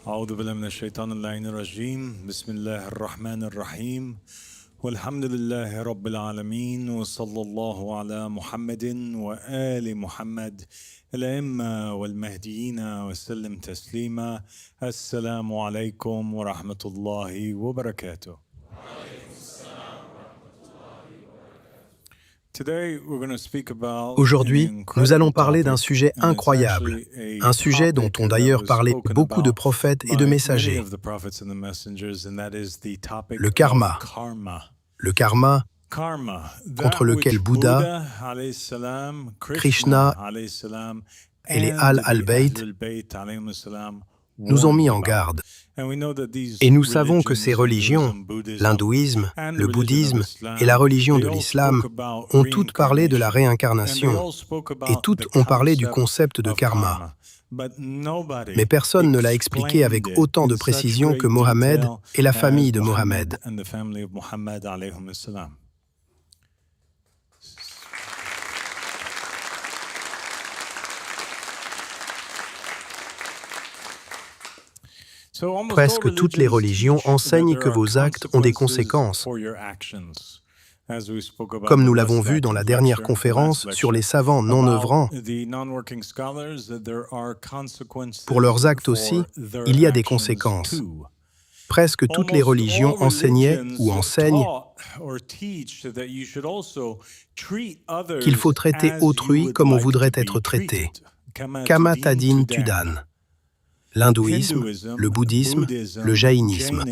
أعوذ بالله من الشيطان اللعين الرجيم بسم الله الرحمن الرحيم والحمد لله رب العالمين وصلى الله على محمد وآل محمد الأئمة والمهديين وسلم تسليما السلام عليكم ورحمة الله وبركاته. Aujourd'hui, nous allons parler d'un sujet incroyable, un sujet dont ont d'ailleurs parlé beaucoup de prophètes et de messagers, le karma. Le karma contre lequel Bouddha, Krishna et les Al-Bayt nous ont mis en garde. Et nous savons que ces religions, l'hindouisme, le bouddhisme et la religion de l'islam, ont toutes parlé de la réincarnation et toutes ont parlé du concept de karma. Mais personne ne l'a expliqué avec autant de précision que Mohammed et la famille de Mohammed. Presque toutes les religions enseignent que vos actes ont des conséquences. Comme nous l'avons vu dans la dernière conférence sur les savants non œuvrants, pour leurs actes aussi, il y a des conséquences. Presque toutes les religions enseignaient ou enseignent qu'il faut traiter autrui comme on voudrait être traité. Kama tadin tudan. L'hindouisme, le bouddhisme, le jaïnisme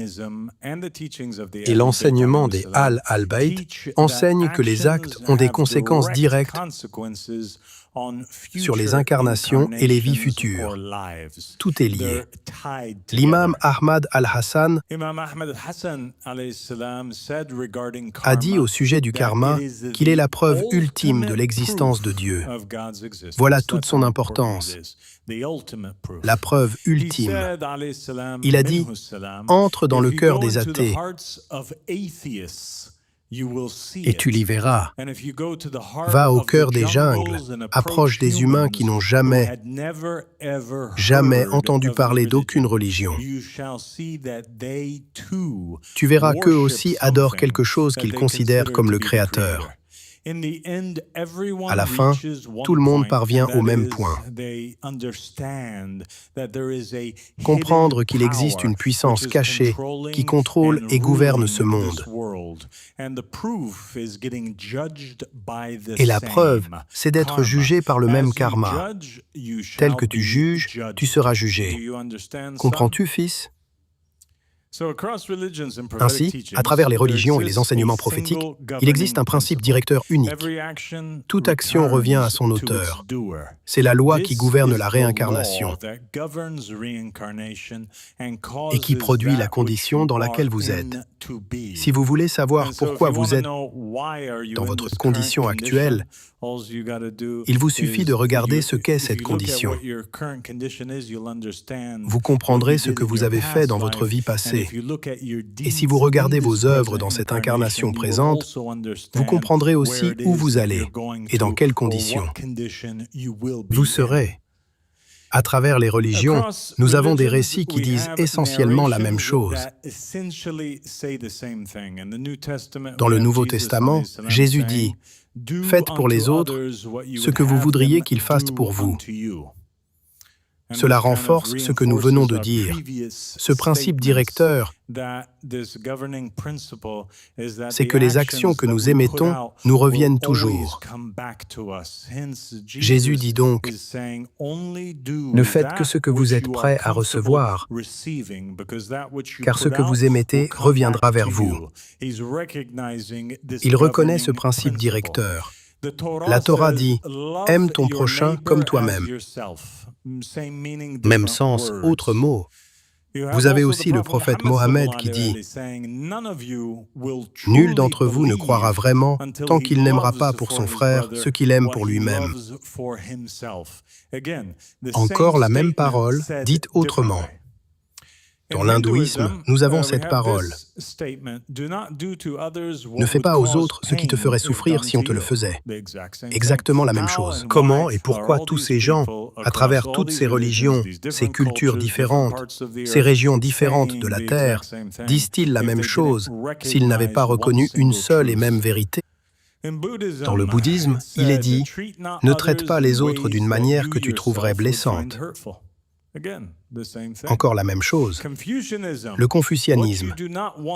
et l'enseignement des Al-Bayt enseignent que les actes ont des conséquences directes sur les incarnations et les vies futures. Tout est lié. L'imam Ahmad al-Hassan a dit au sujet du karma qu'il est la preuve ultime de l'existence de Dieu. Voilà toute son importance. La preuve ultime. Il a dit « Entre dans le cœur des athées et tu l'y verras. Va au cœur des jungles, approche des humains qui n'ont jamais entendu parler d'aucune religion. Tu verras qu'eux aussi adorent quelque chose qu'ils considèrent comme le Créateur. À la fin, tout le monde parvient au même point. Comprendre qu'il existe une puissance cachée qui contrôle et gouverne ce monde. Et la preuve, c'est d'être jugé par le même karma. Tel que tu juges, tu seras jugé. Comprends-tu, fils ? Ainsi, à travers les religions et les enseignements prophétiques, il existe un principe directeur unique. Toute action revient à son auteur. C'est la loi qui gouverne la réincarnation et qui produit la condition dans laquelle vous êtes. Si vous voulez savoir pourquoi vous êtes dans votre condition actuelle, il vous suffit de regarder ce qu'est cette condition. Vous comprendrez ce que vous avez fait dans votre vie passée. Et si vous regardez vos œuvres dans cette incarnation présente, vous comprendrez aussi où vous allez et dans quelles conditions vous serez. À travers les religions, nous avons des récits qui disent essentiellement la même chose. Dans le Nouveau Testament, Jésus dit « Faites pour les autres ce que vous voudriez qu'ils fassent pour vous ». Cela renforce ce que nous venons de dire. Ce principe directeur, c'est que les actions que nous émettons nous reviennent toujours. Jésus dit donc, ne faites que ce que vous êtes prêts à recevoir, car ce que vous émettez reviendra vers vous. Il reconnaît ce principe directeur. La Torah dit « Aime ton prochain comme toi-même ». Même sens, autre mot. Vous avez aussi le prophète Mohammed qui dit « Nul d'entre vous ne croira vraiment tant qu'il n'aimera pas pour son frère ce qu'il aime pour lui-même. » Encore la même parole, dite autrement. Dans l'hindouisme, nous avons cette parole. Ne fais pas aux autres ce qui te ferait souffrir si on te le faisait. Exactement la même chose. Comment et pourquoi tous ces gens, à travers toutes ces religions, ces cultures différentes, ces régions différentes de la Terre, disent-ils la même chose s'ils n'avaient pas reconnu une seule et même vérité ? Dans le bouddhisme, il est dit « Ne traite pas les autres d'une manière que tu trouverais blessante ». Encore la même chose. Le confucianisme,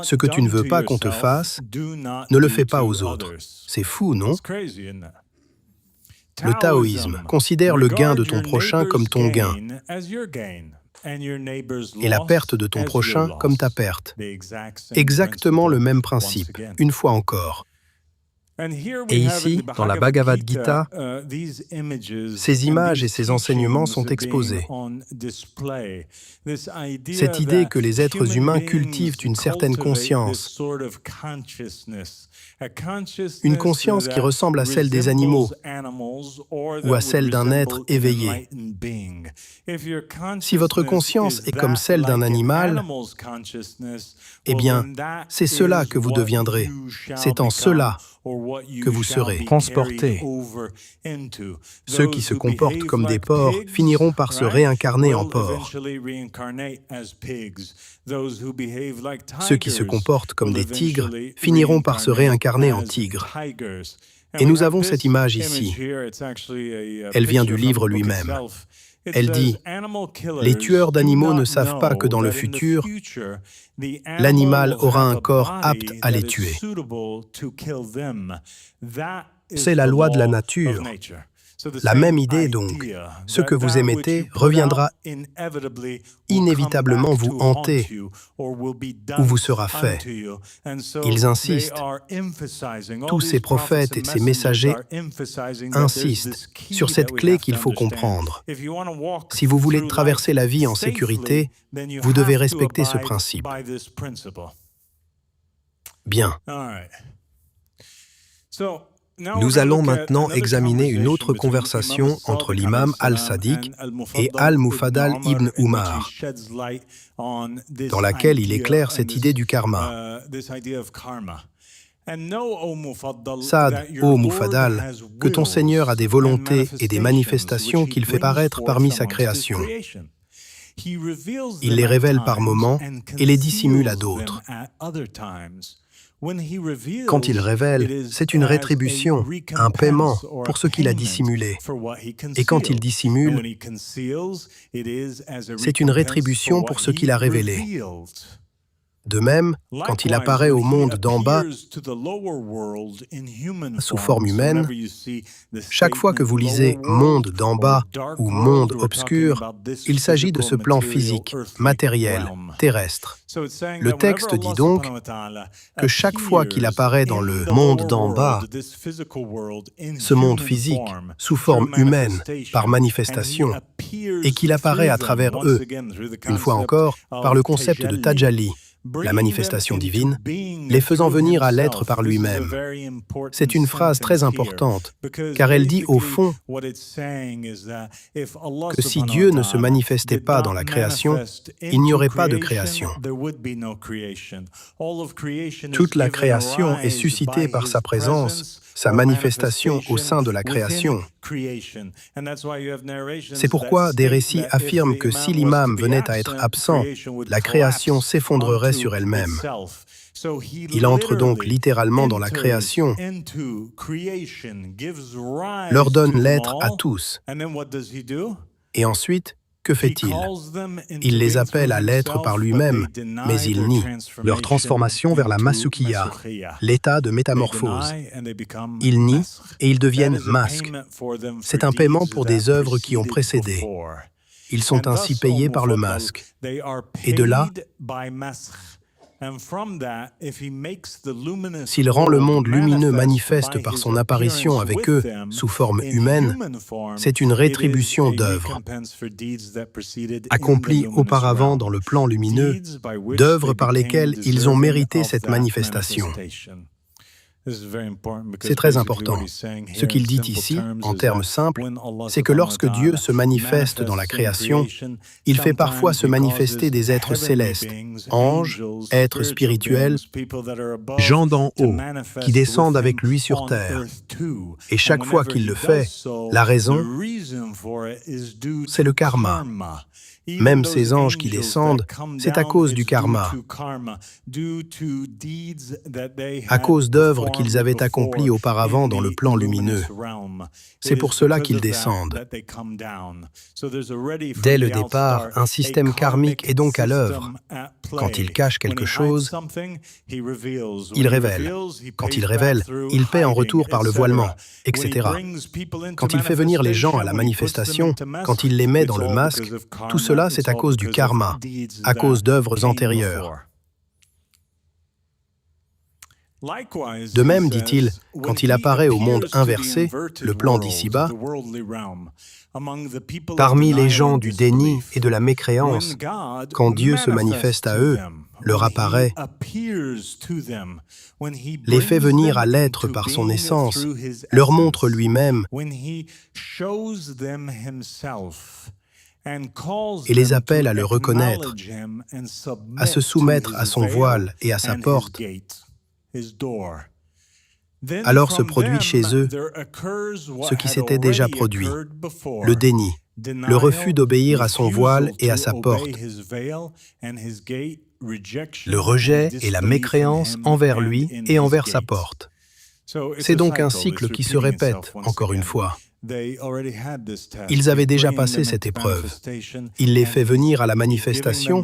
ce que tu ne veux pas qu'on te fasse, ne le fais pas aux autres. C'est fou, non ? Le taoïsme considère le gain de ton prochain comme ton gain et la perte de ton prochain comme ta perte. Exactement le même principe, une fois encore. Et ici, dans la Bhagavad Gita, ces images et ces enseignements sont exposés. Cette idée que les êtres humains cultivent une certaine conscience, une conscience qui ressemble à celle des animaux ou à celle d'un être éveillé. Si votre conscience est comme celle d'un animal, eh bien, c'est cela que vous deviendrez. C'est en cela que vous serez transportés. Ceux qui se comportent comme des porcs finiront par se réincarner en porcs. Ceux qui se comportent comme des tigres finiront par se réincarner en tigres. Et nous avons cette image ici. Elle vient du livre lui-même. Elle dit « Les tueurs d'animaux ne savent pas que dans le futur, l'animal aura un corps apte à les tuer. » C'est la loi de la nature. La même idée donc, ce que vous émettez reviendra inévitablement vous hanter ou vous sera fait. Ils insistent, tous ces prophètes et ces messagers insistent sur cette clé qu'il faut comprendre. Si vous voulez traverser la vie en sécurité, vous devez respecter ce principe. Bien. Nous allons maintenant examiner une autre conversation entre l'imam al-Sadiq et al-Mufaddal ibn Umar, dans laquelle il éclaire cette idée du karma. Saad, ô Mufaddal, que ton Seigneur a des volontés et des manifestations qu'il fait paraître parmi sa création. Il les révèle par moments et les dissimule à d'autres. Quand il révèle, c'est une rétribution, un paiement pour ce qu'il a dissimulé. Et quand il dissimule, c'est une rétribution pour ce qu'il a révélé. De même, quand il apparaît au monde d'en bas, sous forme humaine, chaque fois que vous lisez « monde d'en bas » ou « monde obscur », il s'agit de ce plan physique, matériel, terrestre. Le texte dit donc que chaque fois qu'il apparaît dans le monde d'en bas, ce monde physique, sous forme humaine, par manifestation, et qu'il apparaît à travers eux, une fois encore, par le concept de Tajalli, la manifestation divine, les faisant venir à l'être par lui-même. C'est une phrase très importante, car elle dit au fond que si Dieu ne se manifestait pas dans la création, il n'y aurait pas de création. Toute la création est suscitée par sa présence, sa manifestation au sein de la création. C'est pourquoi des récits affirment que si l'imam venait à être absent, la création s'effondrerait sur elle-même. Il entre donc littéralement dans la création, leur donne l'être à tous. Et ensuite, que fait-il ? Il les appelle à l'être par lui-même, mais il nie leur transformation vers la Masukiya, l'état de métamorphose. Ils nient et ils deviennent masques. C'est un paiement pour des œuvres qui ont précédé. Ils sont ainsi payés par le masque. Et de là, s'il rend le monde lumineux manifeste par son apparition avec eux sous forme humaine, c'est une rétribution d'œuvres accomplies auparavant dans le plan lumineux, d'œuvres par lesquelles ils ont mérité cette manifestation. C'est très important. Ce qu'il dit ici, en termes simples, c'est que lorsque Dieu se manifeste dans la création, il fait parfois se manifester des êtres célestes, anges, êtres spirituels, gens d'en haut, qui descendent avec lui sur terre. Et chaque fois qu'il le fait, la raison, c'est le karma. Même ces anges qui descendent, c'est à cause du karma, à cause d'œuvres qu'ils avaient accomplies auparavant dans le plan lumineux. C'est pour cela qu'ils descendent. Dès le départ, un système karmique est donc à l'œuvre. Quand il cache quelque chose, il révèle. Quand il révèle, il paie en retour par le voilement, etc. Quand il fait venir les gens à la manifestation, quand il les met dans le masque, tout cela, c'est à cause du karma, à cause d'œuvres antérieures. De même, dit-il, quand il apparaît au monde inversé, le plan d'ici-bas, parmi les gens du déni et de la mécréance, quand Dieu se manifeste à eux, leur apparaît, les fait venir à l'être par son essence, leur montre lui-même et les appelle à le reconnaître, à se soumettre à son voile et à sa porte, alors se produit chez eux ce qui s'était déjà produit, le déni, le refus d'obéir à son voile et à sa porte, le rejet et la mécréance envers lui et envers sa porte. C'est donc un cycle qui se répète, encore une fois. Ils avaient déjà passé cette épreuve. Il les fait venir à la manifestation,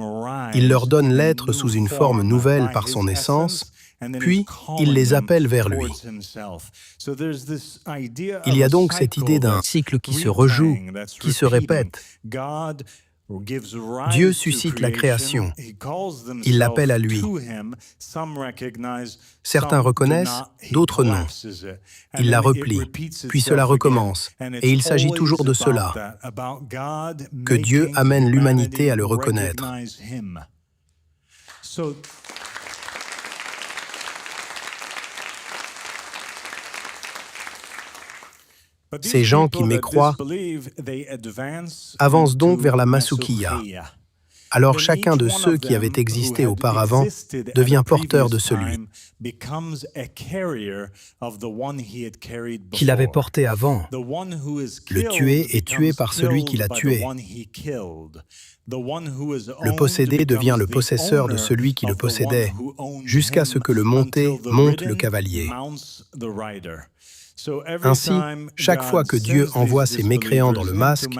il leur donne l'être sous une forme nouvelle par son essence, puis il les appelle vers lui. Il y a donc cette idée d'un cycle qui se rejoue, qui se répète. Dieu suscite la création. Il l'appelle à lui. Certains reconnaissent, d'autres non. Il la replie, puis cela recommence. Et il s'agit toujours de cela, que Dieu amène l'humanité à le reconnaître. Ces gens qui mécroient avancent donc vers la Masukiya. Alors chacun de ceux qui avaient existé auparavant devient porteur de celui qu'il avait porté avant. Le tué est tué par celui qui l'a tué. Le possédé devient le possesseur de celui qui le possédait, jusqu'à ce que le monté monte le cavalier. Ainsi, chaque fois que Dieu envoie ses mécréants dans le masque,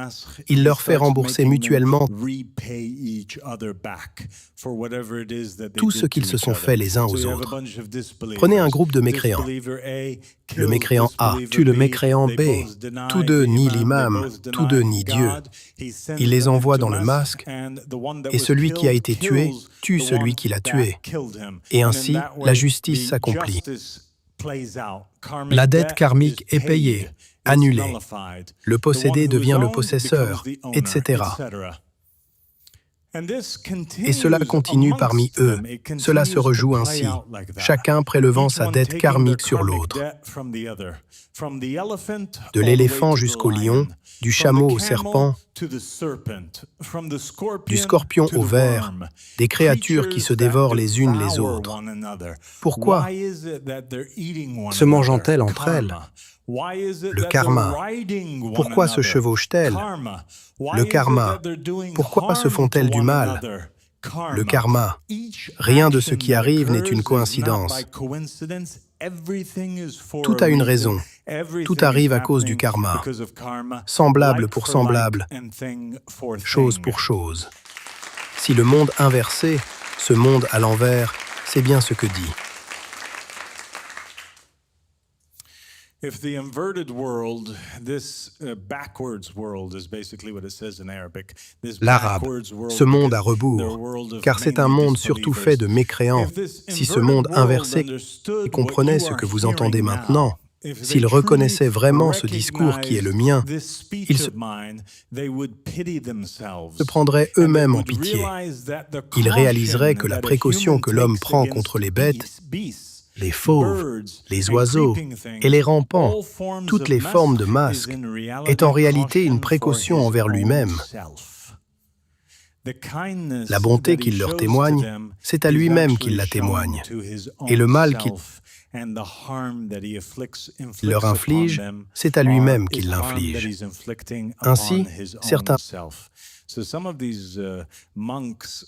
il leur fait rembourser mutuellement tout ce qu'ils se sont fait les uns aux autres. Prenez un groupe de mécréants. Le mécréant A tue le mécréant B. Tous deux nient l'imam, tous deux nient Dieu. Il les envoie dans le masque, et celui qui a été tué tue celui qui l'a tué. Et ainsi, la justice s'accomplit. La dette karmique est payée, annulée. Le possédé devient le possesseur, etc. Et cela continue parmi eux. Cela se rejoue ainsi, chacun prélevant sa dette karmique sur l'autre. De l'éléphant jusqu'au lion, du chameau au serpent, du scorpion au ver, des créatures qui se dévorent les unes les autres. Pourquoi se mangent-elles entre elles? Le karma. Pourquoi se chevauchent-elles? Le karma. Pourquoi se font-elles du mal? Le karma. Rien de ce qui arrive n'est une coïncidence. Tout a une raison. Tout arrive à cause du karma. Semblable pour semblable, chose pour chose. Si le monde inversé, ce monde à l'envers, c'est bien ce que dit. If the inverted world, this backwards world is basically what it says in Arabic. L'arabe, ce monde à rebours, car c'est un monde surtout fait de mécréants. Si ce monde inversé comprenait ce que vous entendez maintenant, s'il reconnaissait vraiment ce discours qui est le mien, ils se prendraient eux-mêmes en pitié. Ils réaliseraient que la précaution que l'homme prend contre les bêtes les fauves, les oiseaux et les rampants, toutes les formes de masques, est en réalité une précaution envers lui-même. La bonté qu'il leur témoigne, c'est à lui-même qu'il la témoigne. Et le mal qu'il leur inflige, c'est à lui-même qu'il l'inflige. Ainsi, certains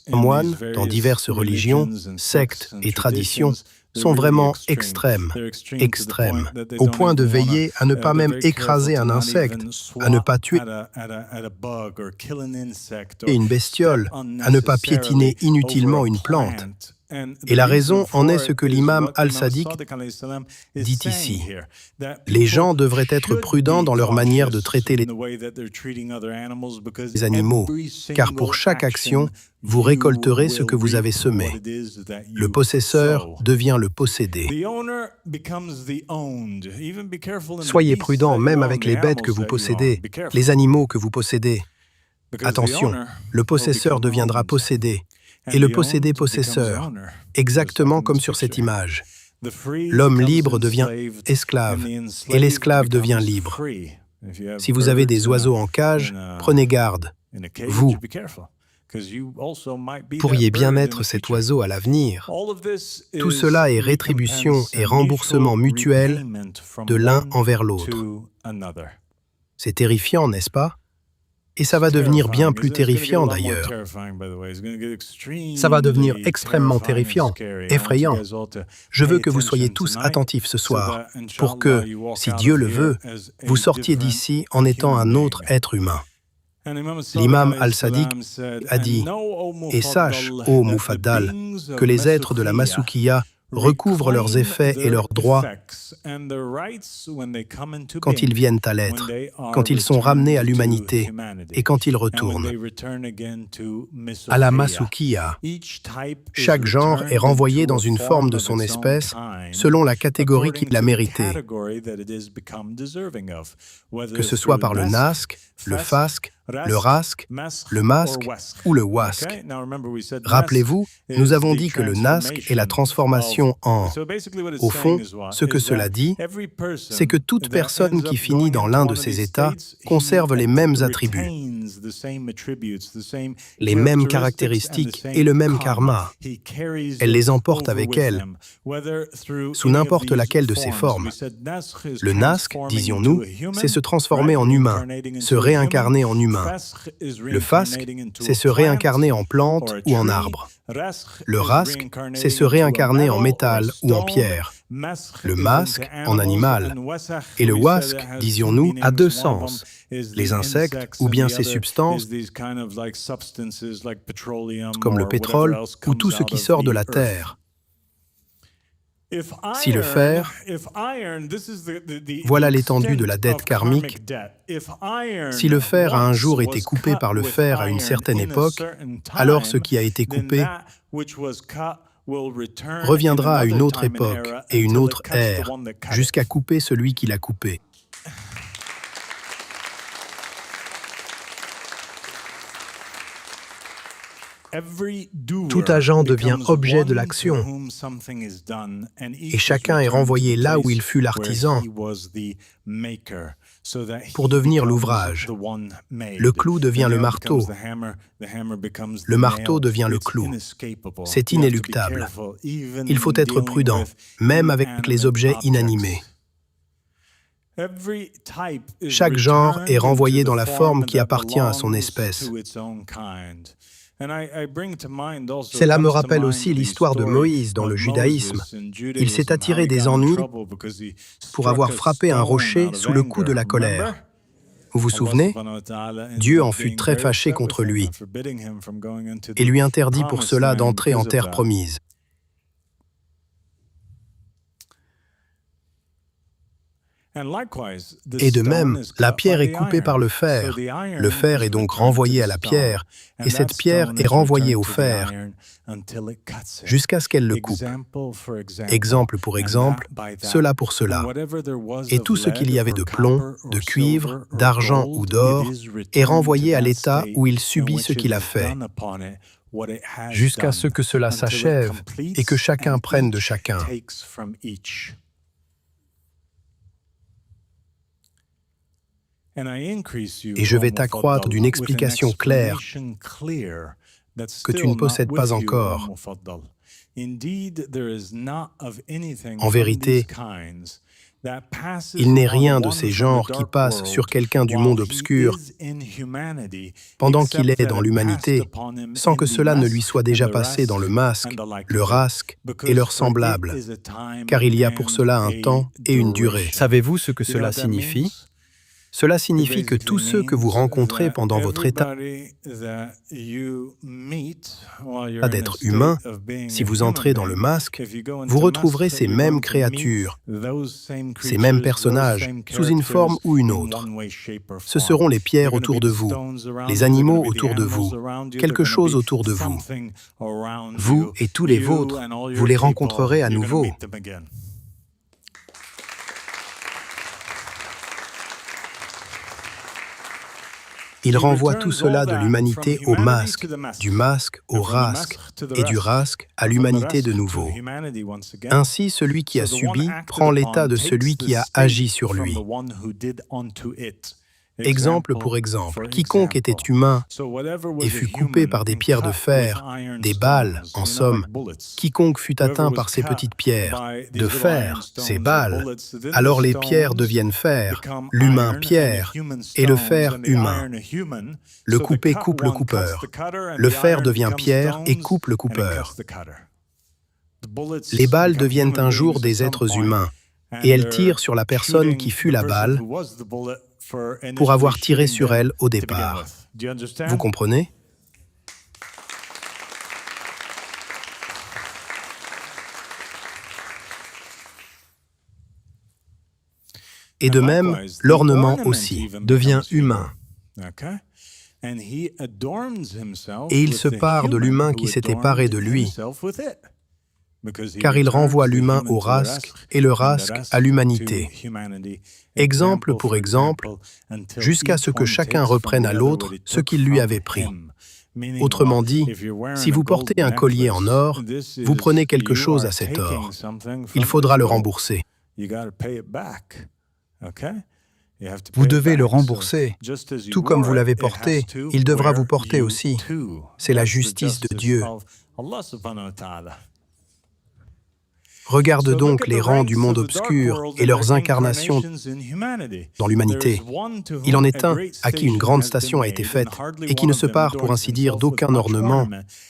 moines, dans diverses religions, sectes et traditions, sont vraiment extrêmes, au point de veiller à ne pas même écraser un insecte, à ne pas tuer une bestiole, à ne pas piétiner inutilement une plante. Et la raison en est ce que l'imam al-Sadiq dit ici. Les gens devraient être prudents dans leur manière de traiter les animaux, car pour chaque action, vous récolterez ce que vous avez semé. Le possesseur devient le possédé. Soyez prudents même avec les bêtes que vous possédez, les animaux que vous possédez. Attention, le possesseur deviendra possédé. Et le possédé possesseur, exactement comme sur cette image. L'homme libre devient esclave, et l'esclave devient libre. Si vous avez des oiseaux en cage, prenez garde. Vous pourriez bien être cet oiseau à l'avenir. Tout cela est rétribution et remboursement mutuel de l'un envers l'autre. C'est terrifiant, n'est-ce pas ? Et ça va devenir bien plus terrifiant d'ailleurs. Ça va devenir extrêmement terrifiant, effrayant. Je veux que vous soyez tous attentifs ce soir, pour que, si Dieu le veut, vous sortiez d'ici en étant un autre être humain. L'imam al-Sadiq a dit « Et sache, ô Mufaddal, que les êtres de la Masukiya recouvrent leurs effets et leurs droits quand ils viennent à l'être, quand ils sont ramenés à l'humanité et quand ils retournent. À la Masukiya, chaque genre est renvoyé dans une forme de son espèce selon la catégorie qu'il a méritée, que ce soit par le nasque, le fasque, le rasque, le masque ou le wasque. Rappelez-vous, nous avons dit que le nasque est la transformation en... Au fond, ce que cela dit, c'est que toute personne qui finit dans l'un de ces états conserve les mêmes attributs, les mêmes caractéristiques et le même karma. Elle les emporte avec elle, sous n'importe laquelle de ces formes. Le nasque, disions-nous, c'est se transformer en humain, se réincarner en humain. Le fasque, c'est se réincarner en plante ou en arbre. Le rasque, c'est se réincarner en métal ou en pierre. Le masque, en animal. Et le wasque, disions-nous, a deux sens. Les insectes ou bien ces substances, comme le pétrole ou tout ce qui sort de la terre. Si le fer, voilà l'étendue de la dette karmique, si le fer a un jour été coupé par le fer à une certaine époque, alors ce qui a été coupé reviendra à une autre époque et une autre ère, jusqu'à couper celui qui l'a coupé. Tout agent devient objet de l'action, et chacun est renvoyé là où il fut l'artisan pour devenir l'ouvrage. Le clou devient le marteau devient le clou. C'est inéluctable. Il faut être prudent, même avec les objets inanimés. Chaque genre est renvoyé dans la forme qui appartient à son espèce. Cela me rappelle aussi l'histoire de Moïse dans le judaïsme. Il s'est attiré des ennuis pour avoir frappé un rocher sous le coup de la colère. Vous vous souvenez? Dieu en fut très fâché contre lui et lui interdit pour cela d'entrer en terre promise. Et de même, la pierre est coupée par le fer. Le fer est donc renvoyé à la pierre, et cette pierre est renvoyée au fer, jusqu'à ce qu'elle le coupe. Exemple pour exemple, cela pour cela. Et tout ce qu'il y avait de plomb, de cuivre, d'argent ou d'or est renvoyé à l'état où il subit ce qu'il a fait. jusqu'à ce que cela s'achève et que chacun prenne de chacun. Et je vais t'accroître d'une explication claire que tu ne possèdes pas encore. En vérité, il n'est rien de ces genres qui passe sur quelqu'un du monde obscur pendant qu'il est dans l'humanité, sans que cela ne lui soit déjà passé dans le masque, le rasque et leurs semblables, car il y a pour cela un temps et une durée. Savez-vous ce que cela signifie ? Cela signifie que tous ceux que vous rencontrez pendant votre état d'être humain, si vous entrez dans le masque, vous retrouverez ces mêmes créatures, ces mêmes personnages, sous une forme ou une autre. Ce seront les pierres autour de vous, les animaux autour de vous, quelque chose autour de vous. Vous et tous les vôtres, vous les rencontrerez à nouveau. Il renvoie tout cela de l'humanité au masque, du masque au rasque, et du rasque à l'humanité de nouveau. Ainsi, celui qui a subi prend l'état de celui qui a agi sur lui. Exemple pour exemple, quiconque était humain et fut coupé par des pierres de fer, des balles, en somme, quiconque fut atteint par ces petites pierres de fer, ces balles, alors les pierres deviennent fer, l'humain pierre, et le fer humain. Le coupé coupe le coupeur. Le fer devient pierre et coupe le coupeur. Les balles deviennent un jour des êtres humains, et elles tirent sur la personne qui fut la balle, pour avoir tiré sur elle au départ. Vous comprenez ? Et de même, l'ornement aussi devient humain. Et il se pare de l'humain qui s'était paré de lui, car il renvoie l'humain au rasque et le rasque à l'humanité. Exemple pour exemple, jusqu'à ce que chacun reprenne à l'autre ce qu'il lui avait pris. Autrement dit, si vous portez un collier en or, vous prenez quelque chose à cet or. Il faudra le rembourser. Vous devez le rembourser. Tout comme vous l'avez porté, il devra vous porter aussi. C'est la justice de Dieu. Regarde donc les rangs du monde obscur et leurs incarnations dans l'humanité. Il en est un à qui une grande station a été faite et qui ne se pare, pour ainsi dire, d'aucun ornement,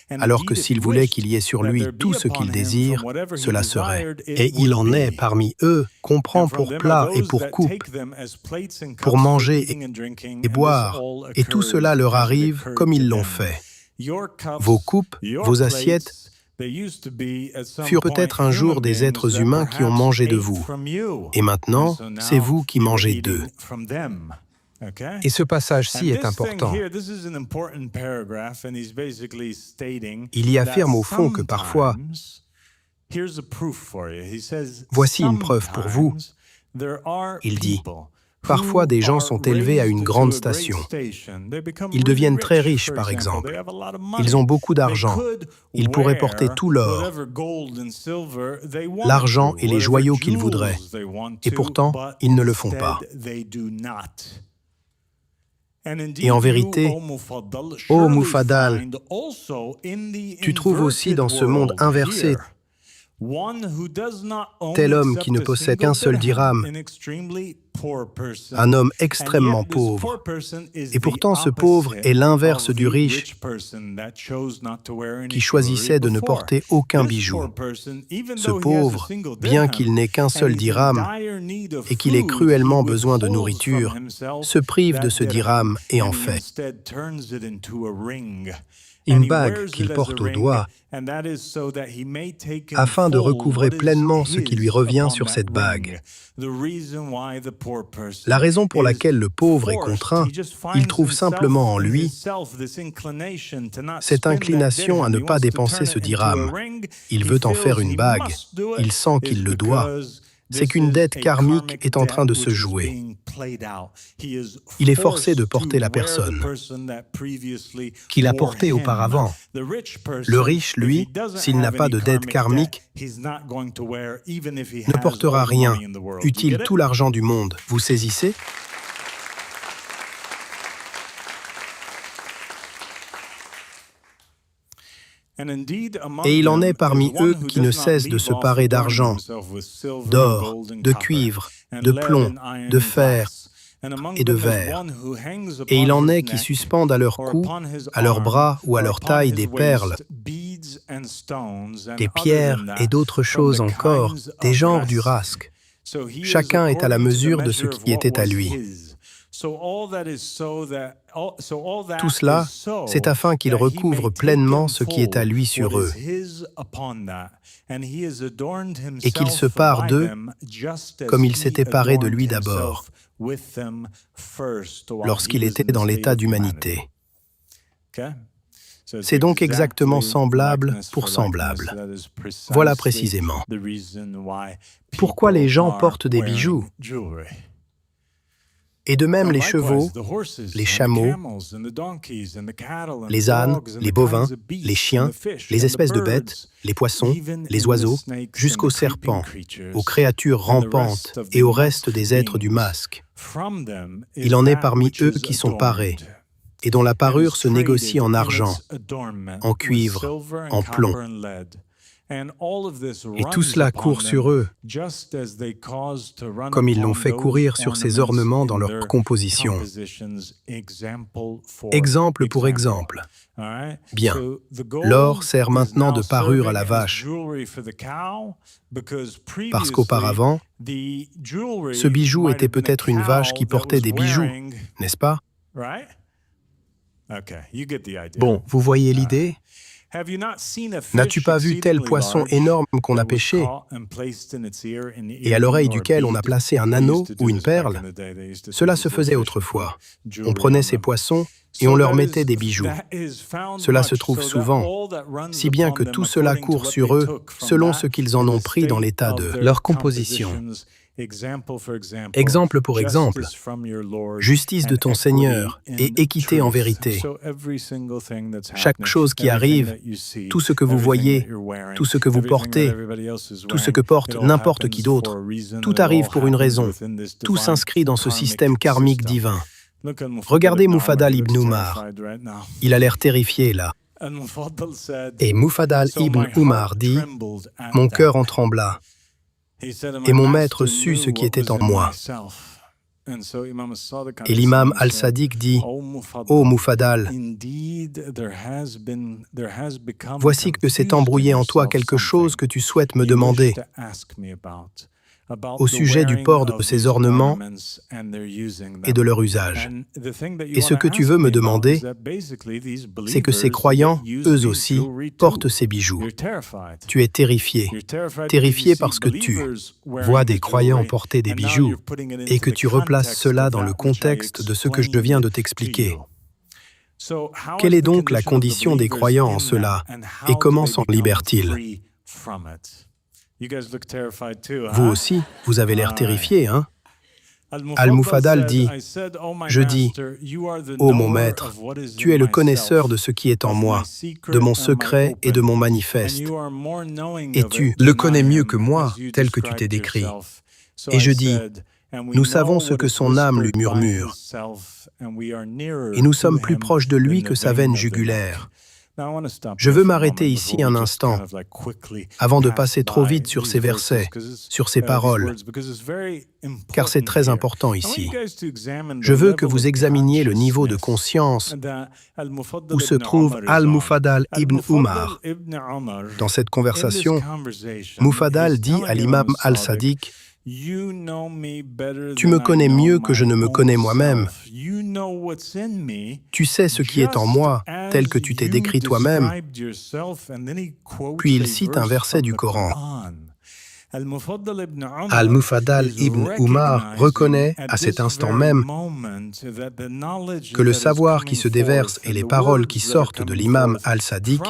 alors que s'il voulait qu'il y ait sur lui tout ce qu'il désire, cela serait. Et il en est parmi eux qu'on prend pour plat et pour coupe, pour manger et boire, et tout cela leur arrive comme ils l'ont fait. Vos coupes, vos assiettes, furent peut-être un jour des êtres humains qui ont mangé de vous. Et maintenant, c'est vous qui mangez d'eux. Et ce passage-ci est important. Il y affirme au fond que parfois, voici une preuve pour vous, il dit, parfois des gens sont élevés à une grande station. Ils deviennent très riches, par exemple. Ils ont beaucoup d'argent. Ils pourraient porter tout l'or, l'argent et les joyaux qu'ils voudraient. Et pourtant, ils ne le font pas. Et en vérité, ô Mufaddal, tu trouves aussi dans ce monde inversé tel homme qui ne possède qu'un seul dirham, un homme extrêmement pauvre. Et pourtant ce pauvre est l'inverse du riche qui choisissait de ne porter aucun bijou. Ce pauvre, bien qu'il n'ait qu'un seul dirham et qu'il ait cruellement besoin de nourriture, se prive de ce dirham et en fait une bague qu'il porte au doigt afin de recouvrer pleinement ce qui lui revient sur cette bague. La raison pour laquelle le pauvre est contraint, il trouve simplement en lui cette inclination à ne pas dépenser ce dirham. Il veut en faire une bague. Il sent qu'il le doit. c'est qu'une dette karmique est en train de se jouer. Il est forcé de porter la personne qu'il a portée auparavant. Le riche, lui, s'il n'a pas de dette karmique, ne portera rien, eût-il tout l'argent du monde. Vous saisissez ? Et il en est parmi eux qui ne cessent de se parer d'argent, d'or, de cuivre, de plomb, de fer et de verre. Et il en est qui suspendent à leur cou, à leurs bras ou à leur taille des perles, des pierres et d'autres choses encore, des genres d'urasques. Chacun est à la mesure de ce qui était à lui. Tout cela, c'est afin qu'il recouvre pleinement ce qui est à lui sur eux, et qu'il se pare d'eux comme il s'était paré de lui d'abord, lorsqu'il était dans l'état d'humanité. C'est donc exactement semblable pour semblable. Voilà précisément pourquoi les gens portent des bijoux. Et de même les chevaux, les chameaux, les ânes, les bovins, les chiens, les espèces de bêtes, les poissons, les oiseaux, jusqu'aux serpents, aux créatures rampantes et au reste des êtres du masque. Il en est parmi eux qui sont parés, et dont la parure se négocie en argent, en cuivre, en plomb. Et tout cela court sur eux, comme ils l'ont fait courir sur ces ornements dans leur composition. Exemple pour exemple. Bien, l'or sert maintenant de parure à la vache, parce qu'auparavant, ce bijou était peut-être une vache qui portait des bijoux, n'est-ce pas? Bon, vous voyez l'idée? N'as-tu pas vu tel poisson énorme qu'on a pêché et à l'oreille duquel on a placé un anneau ou une perle? Cela se faisait autrefois. On prenait ces poissons et on leur mettait des bijoux. Cela se trouve souvent, si bien que tout cela court sur eux selon ce qu'ils en ont pris dans l'état de leur composition. Exemple pour exemple, justice de ton Seigneur et équité en vérité. Chaque chose qui arrive, tout ce que vous voyez, tout ce que vous portez, tout ce que porte n'importe qui d'autre, tout arrive pour une raison. Tout s'inscrit dans ce système karmique divin. Regardez Mufaddal ibn Umar. Il a l'air terrifié là. Et Mufaddal ibn Umar dit « Mon cœur en trembla. Et mon maître sut ce qui était en moi. » Et l'imam al-Sadiq dit « Ô Mufaddal, voici que s'est embrouillé en toi quelque chose que tu souhaites me demander au sujet du port de ces ornements et de leur usage. Et ce que tu veux me demander, c'est que ces croyants, eux aussi, portent ces bijoux. Tu es terrifié. Terrifié parce que tu vois des croyants porter des bijoux et que tu replaces cela dans le contexte de ce que je viens de t'expliquer. Quelle est donc la condition des croyants en cela et comment s'en libèrent-ils? Vous aussi, vous avez l'air terrifié, hein? Al-Mufaddal dit « Je dis, ô mon maître, tu es le connaisseur de ce qui est en moi, de mon secret et de mon manifeste. Et tu le connais mieux que moi, tel que tu t'es décrit. Et je dis, nous savons ce que son âme lui murmure, et nous sommes plus proches de lui que sa veine jugulaire. » Je veux m'arrêter ici un instant, avant de passer trop vite sur ces versets, sur ces paroles, car c'est très important ici. Je veux que vous examiniez le niveau de conscience où se trouve Al-Mufaddal ibn Umar. Dans cette conversation, Mufaddal dit à l'imam al-Sadiq, « Tu me connais mieux que je ne me connais moi-même. Tu sais ce qui est en moi, tel que tu t'es décrit toi-même. » Puis il cite un verset du Coran. Al-Mufaddal ibn Umar reconnaît à cet instant même que le savoir qui se déverse et les paroles qui sortent de l'imam al-Sadiq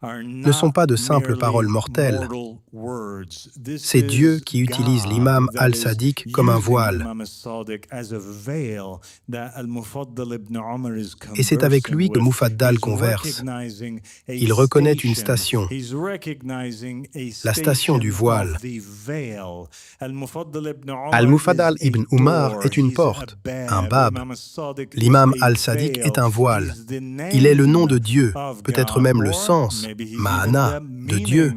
ne sont pas de simples paroles mortelles, C'est Dieu qui utilise l'imam al-Sadiq comme un voile. Et c'est avec lui que Mufaddal converse. Il reconnaît une station, la station du voile. Al-Mufaddal ibn Umar est une porte, un bab. L'imam al-Sadiq est un voile. Il est le nom de Dieu, peut-être même le sens, ma'ana, de Dieu.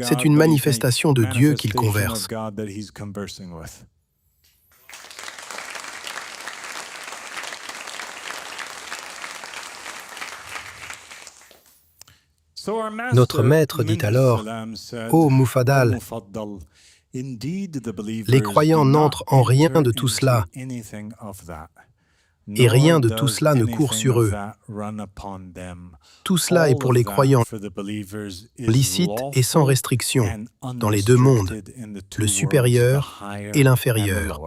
C'est une manifestation de Dieu qu'il converse. Notre maître dit alors, « Ô Mufaddal, les croyants n'entrent en rien de tout cela, et rien de tout cela ne court sur eux. Tout cela est pour les croyants licite et sans restriction dans les deux mondes, le supérieur et l'inférieur. »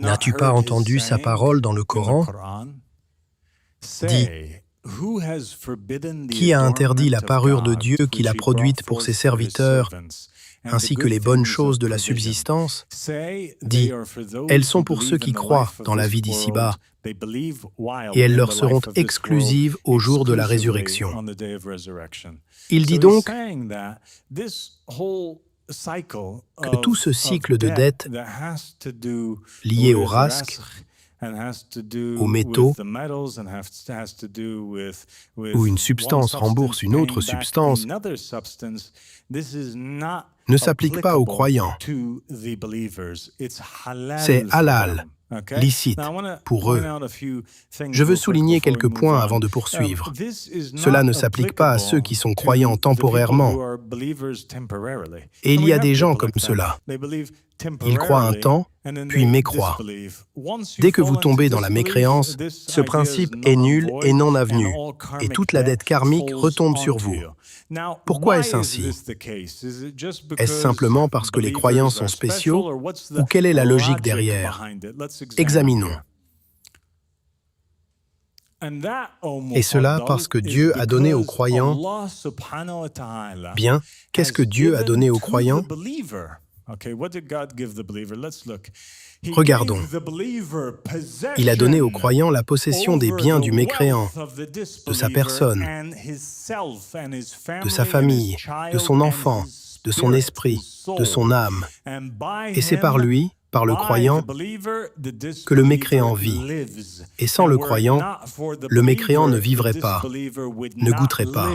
N'as-tu pas entendu sa parole dans le Coran? Dis, qui a interdit la parure de Dieu qu'il a produite pour ses serviteurs, ainsi que les bonnes choses de la subsistance? Dis, elles sont pour ceux qui croient dans la vie d'ici-bas, et elles leur seront exclusives au jour de la résurrection. Il dit donc que tout ce cycle de dettes lié au rasque, aux métaux, où une substance rembourse une autre substance, ne s'applique pas aux croyants. C'est halal, licite, pour eux. Je veux souligner quelques points avant de poursuivre. Cela ne s'applique pas à ceux qui sont croyants temporairement. Et il y a des gens comme cela. Ils croient un temps, puis mécroient. Dès que vous tombez dans la mécréance, ce principe est nul et non avenu, et toute la dette karmique retombe sur vous. Pourquoi est-ce ainsi? Est-ce simplement parce que les croyants sont spéciaux, ou quelle est la logique derrière? Examinons. Et cela parce que Dieu a donné aux croyants... Bien, qu'est-ce que Dieu a donné aux croyants? Regardons. Il a donné aux croyants la possession des biens du mécréant, de sa personne, de sa famille, de son enfant, de son esprit, de son âme. Et c'est par lui, par le croyant, que le mécréant vit. Et sans le croyant, le mécréant ne vivrait pas, ne goûterait pas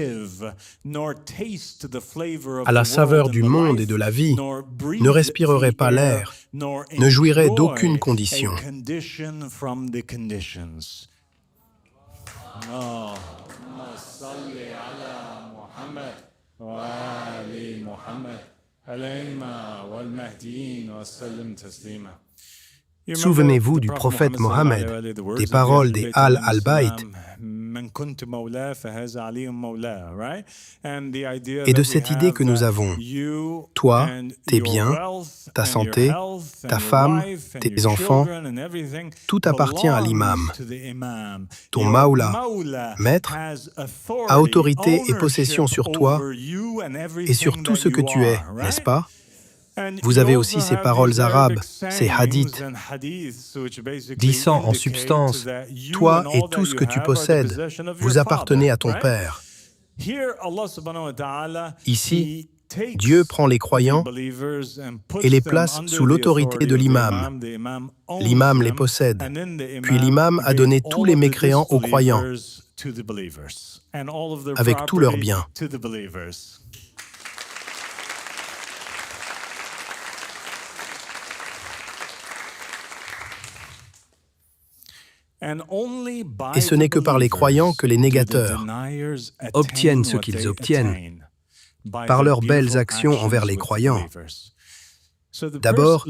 à la saveur du monde et de la vie, ne respirerait pas l'air, ne jouirait d'aucune condition. Souvenez-vous du prophète Mohammed, des paroles des Ahl al-Bayt et de cette idée que nous avons. Toi, tes biens, ta santé, ta femme, tes enfants, tout appartient à l'imam. Ton maoula, maître, a autorité et possession sur toi et sur tout ce que tu es, n'est-ce pas? Vous avez aussi ces paroles arabes, ces hadiths, disant en substance, « Toi et tout ce que tu possèdes, vous appartenez à ton Père. » Ici, Dieu prend les croyants et les place sous l'autorité de l'imam. L'imam les possède, puis l'imam a donné tous les mécréants aux croyants, avec tous leurs biens. Et ce n'est que par les croyants que les négateurs obtiennent ce qu'ils obtiennent, par leurs belles actions envers les croyants. D'abord,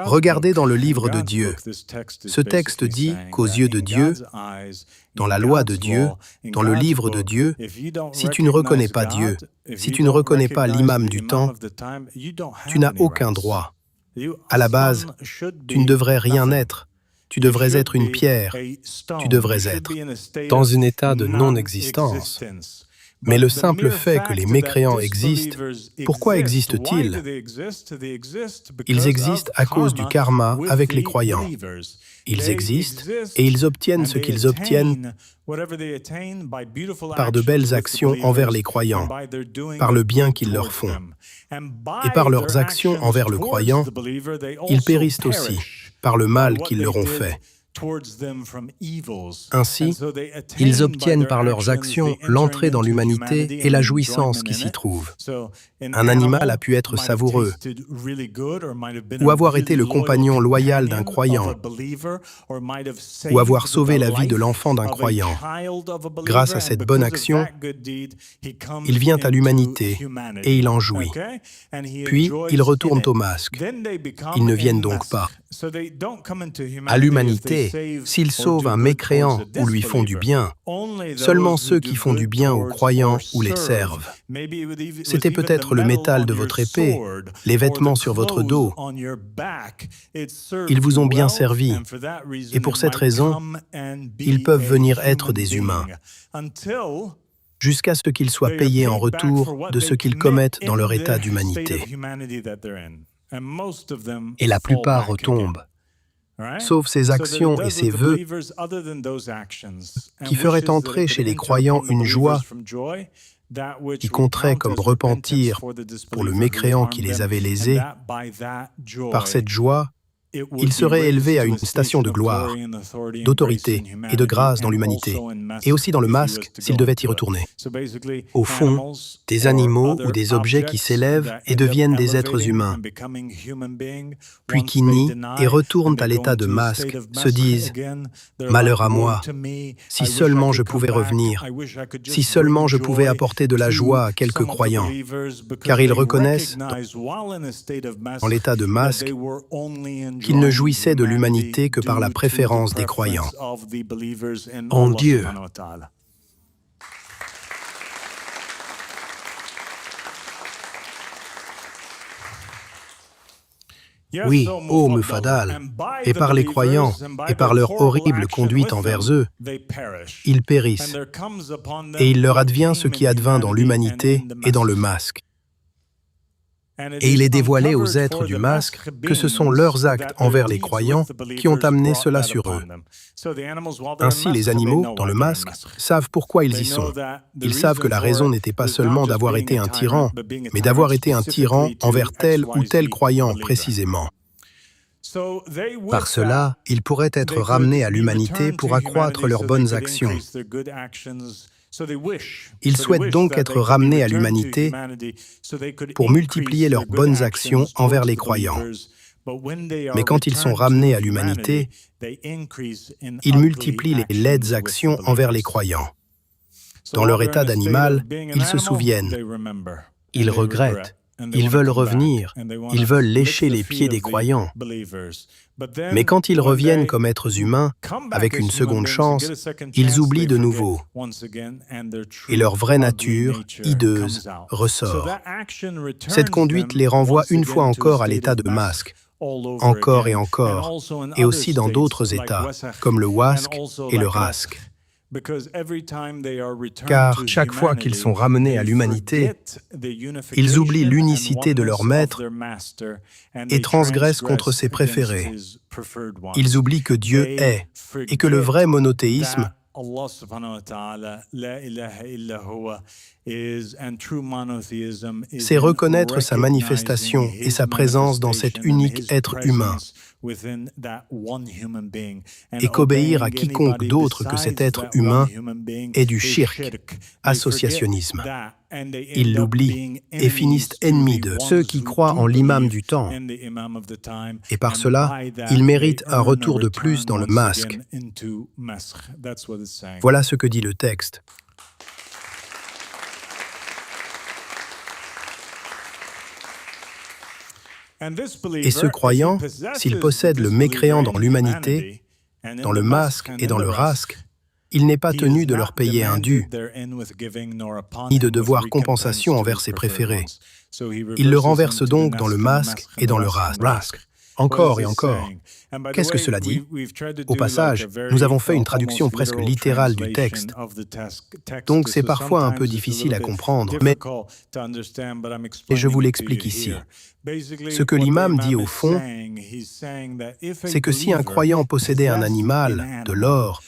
regardez dans le livre de Dieu. Ce texte dit qu'aux yeux de Dieu, dans la loi de Dieu, dans le livre de Dieu, si tu ne reconnais pas Dieu, si tu ne reconnais pas l'imam du temps, tu n'as aucun droit. À la base, tu ne devrais rien être. tu devrais être une pierre, tu devrais être dans un état de non-existence. Mais le simple fait que les mécréants existent, pourquoi existent-ils? Ils existent à cause du karma avec les croyants. Ils existent et ils obtiennent ce qu'ils obtiennent par de belles actions envers les croyants, par le bien qu'ils leur font. Et par leurs actions envers le croyant, ils périssent aussi par le mal qu'ils leur ont fait. Ainsi, ils obtiennent par leurs actions l'entrée dans l'humanité et la jouissance qui s'y trouve. Un animal a pu être savoureux, ou avoir été le compagnon loyal d'un croyant, ou avoir sauvé la vie de l'enfant d'un croyant. Grâce à cette bonne action, il vient à l'humanité et il en jouit. Puis, ils retournent au masque. Ils ne viennent donc pas à l'humanité s'ils sauvent un mécréant ou lui font du bien. Seulement ceux qui font du bien aux croyants ou les servent. C'était peut-être le métal de votre épée, les vêtements sur votre dos. Ils vous ont bien servi. Et pour cette raison, ils peuvent venir être des humains, jusqu'à ce qu'ils soient payés en retour de ce qu'ils commettent dans leur état d'humanité. Et la plupart retombent, sauf ces actions et ces vœux qui feraient entrer chez les croyants une joie qui compterait comme repentir pour le mécréant qui les avait lésés. Par cette joie, ils seraient élevés à une station de gloire, d'autorité et de grâce dans l'humanité, et aussi dans le masque s'ils devaient y retourner. Au fond, des animaux ou des objets qui s'élèvent et deviennent des êtres humains, puis qui nient et retournent à l'état de masque, se disent « Malheur à moi, si seulement je pouvais revenir, si seulement je pouvais apporter de la joie à quelques croyants », car ils reconnaissent, dans l'état de masque, qu'ils ne jouissaient de l'humanité que par la préférence des croyants en Dieu. Oui, ô Mufaddal, et par les croyants, et par leur horrible conduite envers eux, ils périssent, et il leur advient ce qui advint dans l'humanité et dans le masque. Et il est dévoilé aux êtres du masque que ce sont leurs actes envers les croyants qui ont amené cela sur eux. Ainsi, les animaux, dans le masque, savent pourquoi ils y sont. Ils savent que la raison n'était pas seulement d'avoir été un tyran, mais d'avoir été un tyran envers tel ou tel croyant précisément. Par cela, ils pourraient être ramenés à l'humanité pour accroître leurs bonnes actions. Ils souhaitent donc être ramenés à l'humanité pour multiplier leurs bonnes actions envers les croyants. Mais quand ils sont ramenés à l'humanité, ils multiplient les laides actions envers les croyants. Dans leur état d'animal, ils se souviennent, ils regrettent, ils veulent revenir, ils veulent lécher les pieds des croyants. Mais quand ils reviennent comme êtres humains, avec une seconde chance, ils oublient de nouveau. Et leur vraie nature, hideuse, ressort. Cette conduite les renvoie une fois encore à l'état de masque, encore, et aussi dans d'autres états, comme le wasque et le rasque. Car chaque fois qu'ils sont ramenés à l'humanité, ils oublient l'unicité de leur maître et transgressent contre ses préférés. Ils oublient que Dieu est et que le vrai monothéisme c'est reconnaître sa manifestation et sa présence dans cet unique être humain et qu'obéir à quiconque d'autre que cet être humain est du shirk, associationnisme. Ils l'oublient et finissent ennemis de ceux qui croient en l'imam du temps. Et par cela, ils méritent un retour de plus dans le masque. Voilà ce que dit le texte. Et ce croyant, s'il possède le mécréant dans l'humanité, dans le masque et dans le rasque, il n'est pas tenu de leur payer un dû, ni de devoir compensation envers ses préférés. Il le renverse donc dans le masque et dans le rasque. encore et encore. Qu'est-ce que cela dit? Au passage, nous avons fait une traduction presque littérale du texte, donc c'est parfois un peu difficile à comprendre, mais je vous l'explique ici. Ce que l'imam dit au fond, c'est que si un croyant possédait un animal, de l'or,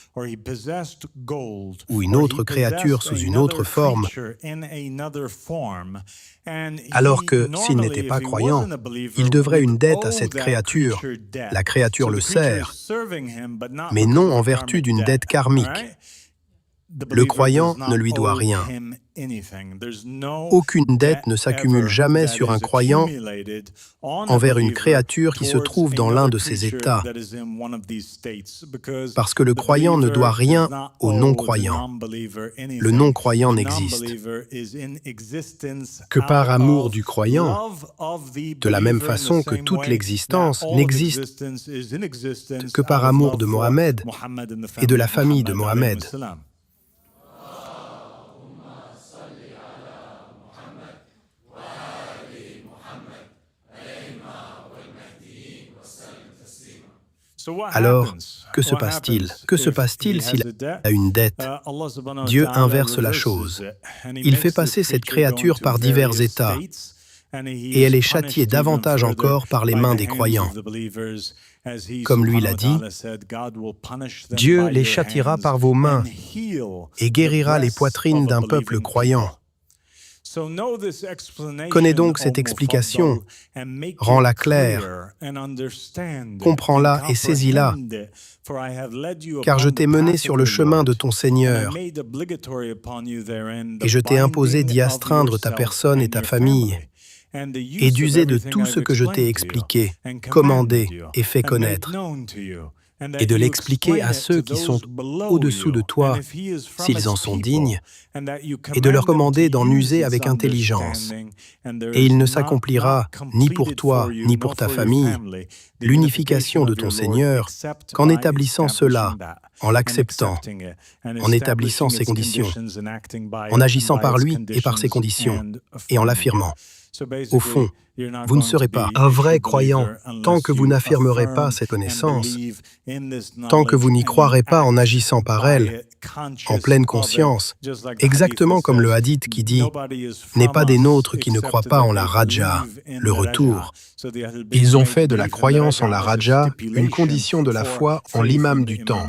ou une autre créature sous une autre forme, alors que s'il n'était pas croyant, il devrait une dette à cette créature. La créature le sert, mais non en vertu d'une dette karmique. Le croyant ne lui doit rien. Aucune dette ne s'accumule jamais sur un croyant envers une créature qui se trouve dans l'un de ces états, parce que le croyant ne doit rien au non-croyant. Le non-croyant n'existe que par amour du croyant, de la même façon que toute l'existence n'existe que par amour de Mohammed et de la famille de Mohammed. Alors, que se passe-t-il? Que se passe-t-il s'il a une dette? Dieu inverse la chose. Il fait passer cette créature par divers états, et elle est châtiée davantage encore par les mains des croyants. Comme lui l'a dit, Dieu les châtiera par vos mains et guérira les poitrines d'un peuple croyant. Connais donc cette explication, rends-la claire, comprends-la et saisis-la, car je t'ai mené sur le chemin de ton Seigneur, et je t'ai imposé d'y astreindre ta personne et ta famille, et d'user de tout ce que je t'ai expliqué, commandé et fait connaître, et de l'expliquer à ceux qui sont au-dessous de toi, s'ils en sont dignes, et de leur commander d'en user avec intelligence. Et il ne s'accomplira ni pour toi, ni pour ta famille, l'unification de ton Seigneur, qu'en établissant cela, en l'acceptant, en établissant ses conditions, en agissant par lui et par ses conditions, et en l'affirmant. Au fond, vous ne serez pas un vrai croyant tant que vous n'affirmerez pas cette connaissance, tant que vous n'y croirez pas en agissant par elle, en pleine conscience, exactement comme le hadith qui dit « N'est pas des nôtres qui ne croient pas en la raja, le retour ». Ils ont fait de la croyance en la raja une condition de la foi en l'imam du temps.